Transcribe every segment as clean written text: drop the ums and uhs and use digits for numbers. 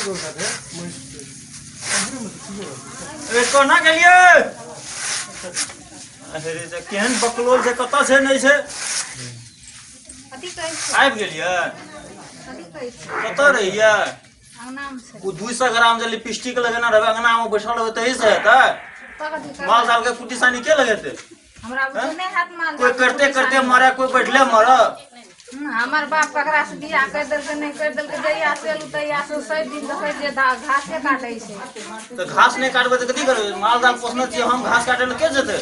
ए कोना के लिए अरे जे केहन बकलोल से कत से नहीं से अथी कहै छै आबि गेलिए अथी कहै छै कत रहिए अंगना में छै वो 200 ग्राम जे लिपस्टिक लगेना रहबे अंगना में बैठल रहबे तही से हेतै माल जाल के कुटी सानी के लगेते हमरा बुझे नहीं हाथ माल कोई करते करते मरे कोई बैठले मरे हमर बाप ककरा से बियाह कर देलके नहीं कर देलके जइया से लुतैया से सही दिन देखै जे घास के काटै छै तो घास नहीं काटबे त कथि करबे माल जाल पोसने छी हम घास काटे ल के जेते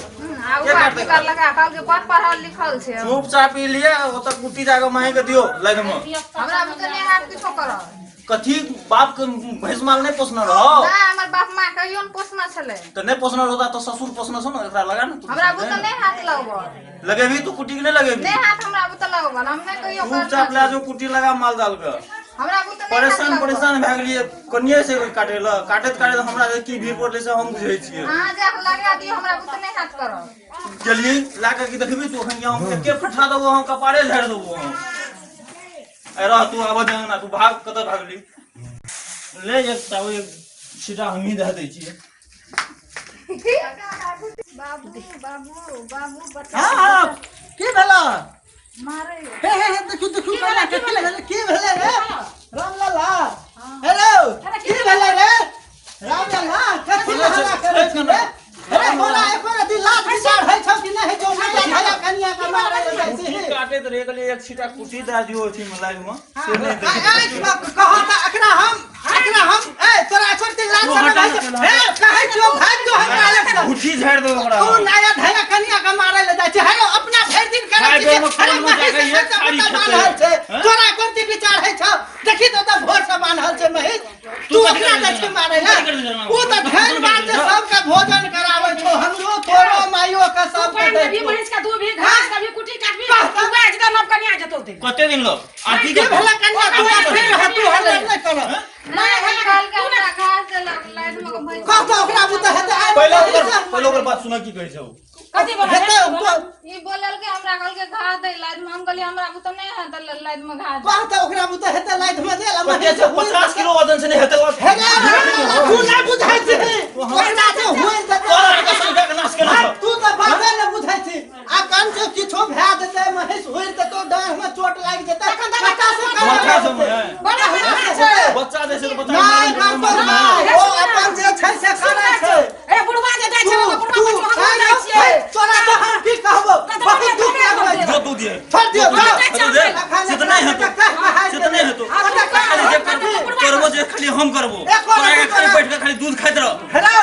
के काटे कर लगा काल के पढ़ पढ़ल लिखल छै चुपचाप पी लिए ओत कुटी जाके माही के दियो लाइन में हमरा बुझे नहीं हाथ किछो करऽ कथी बाप के भैंस माल नहीं पोसना रहो ना हमर बाप मां कहियो न पोसना छले तो नहीं पोसना होता तो ससुर पोसना छ न एकरा लगा न हमरा बुझे नहीं हाथ लगबो लगेबी तू कुटी के नहीं लगेबी नहीं हाथ हमरा बुझे लगबो हम नहीं कहियो कर चुपचाप ले जो कुटी लगा माल जाल के हमरा बुझे नहीं परेशान भए गेलिए कनिये से काटे ल काटत हमरा की भीड़ पड़ले से हम बुझै छियै हां जे लगा दियो हमरा बुझे नहीं हाथ करऽ चलिए लाके की देखबी तू अखन हम के फटा देबो हम कपारे झाड़ देबो हम अरे तू आब ना तू भाग कत भागली ले एक ताऊ एक सीधा हम ही दे दै छियै बाबू बाबू बाबू बता हां की भेला मारे हे देखू देखू केला की भेले रे रामलाला हेलो की भेले रे रामलाला कथि हल्ला करे छी रे अरे बोला एको दिन लात विचार है छ कि नहीं जो नहीं खाया कनिया का मारे जाइ छी काटे त रे गले एक छीटा कुटी दा दियो छी मलाई में से नहीं कहा था एकरा हम ए तोरा छोड़ती लात से ए कहै छियो भाग जो हमरा ले उठी झाड़ दो हमरा तू नया धैया कनिया का मारे ले जाइ छी हेलो अपना भरि दिन करे छी अरे महेश से बान्हल छै तोरा कोन विचार है छ देखि तो भोर से बान्हल छै महेश तू ओकरा दै छै मारे ले ओ त धैन बात से सबके भोजन कराबै छो हमरो तोरो माइयो का सब के भी महेश का तू भी घास कभी कुटी काटबी तू बाज द नब कनिया जतो ते कते दिन लो आठी के भला कनिया तू फिर तू हल्ला नहीं कर नहीं है काल के हमरा घास से लाइट में भाई कह तो ओकरा बुते हेते पहले ओकर बात सुना की कहै छौ कथि बोला ई बोलल के हमरा कल के घास दे लाइट में हम कहली हमरा बुते नहीं है त लाइट में घास कह तो ओकरा बुते हेते लाइट में दे 50 किलो वजन से नहीं हेते तू ना बुझाइ छी ओकरा से होय त तोरा के संग के नाश केना तू त बाते न बुझाइ छी आ कान से किछो भए देते महेश होय त तो डाह में चोट लाग जेते 50 से बड़ा बच्चा दे से बता नहीं ओ अपन जे छै से करे छै ए बुढ़वा जे दै छै बुढ़वा तू हम दै छियै तोरा तो हम की कहबो बहुत दुख लागै जो तू दे छोड़ दियो दे से तो नहीं हेतो से तो नहीं हेतो करबो जे खाली हम करबो तोरा के खाली बैठ के खाली दूध खाइत रह हेलो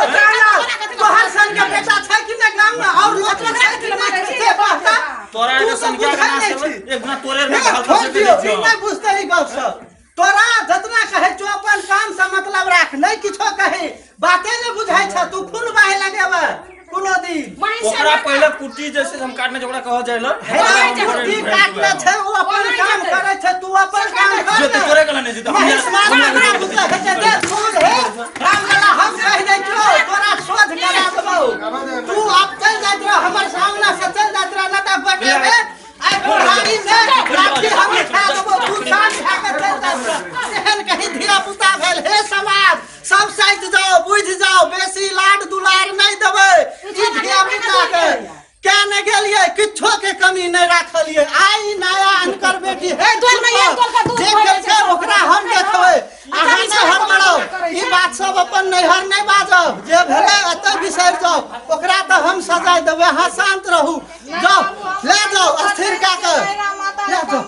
तोहर सन के बेटा छै कि ना गाम में और लोग छै कि नहीं से बाता तोरा के संख्या के नाश एक ना तोरे में घर छोड़ से दियो दे नहीं बुझते ही गप सब तोरा जतना कहे जो अपन काम से मतलब राख नहीं किछो कहे बाते ने बुझाइ छ तू खून बाहे लगेबा कोनो दिन ओकरा पहले कुटी जैसे हम काटने जोकरा कह जाइल कुटी काटले छै ओ अपन काम करे छै तू अपन काम कर जो तोरे कला नहीं हम बुझते हेते दे खून हे रामला हम कह दै छियो तोरा सोच करा देबो तू अब चल जात रह हमर सामने से चल जात रह ना त बटे में आई बुढ़ारी में राती हम खा देबो तू साथ खा के चल जात एहन कहीं धीरा पुता भेल हे समाज सब साइड जाओ बुझ जाओ बेसी लाड दुलार नहीं देबै ई धिया पुता के क्या न गेलिए किछो के कमी नहीं राखलिए आई नया अनकर बेटी हे तोर में एक तोर का दूध जे भरै छै ओकरा हम देखबै अहाँ से हड़बड़ाओ ई बात सब अपन नैहर नहीं बाजब जे भेलै एतै बिसरि जाओ ओकरा तो हम सजाय देबै अहाँ शांत रहू जाओ ले जाओ स्थिर कऽ के ले जाओ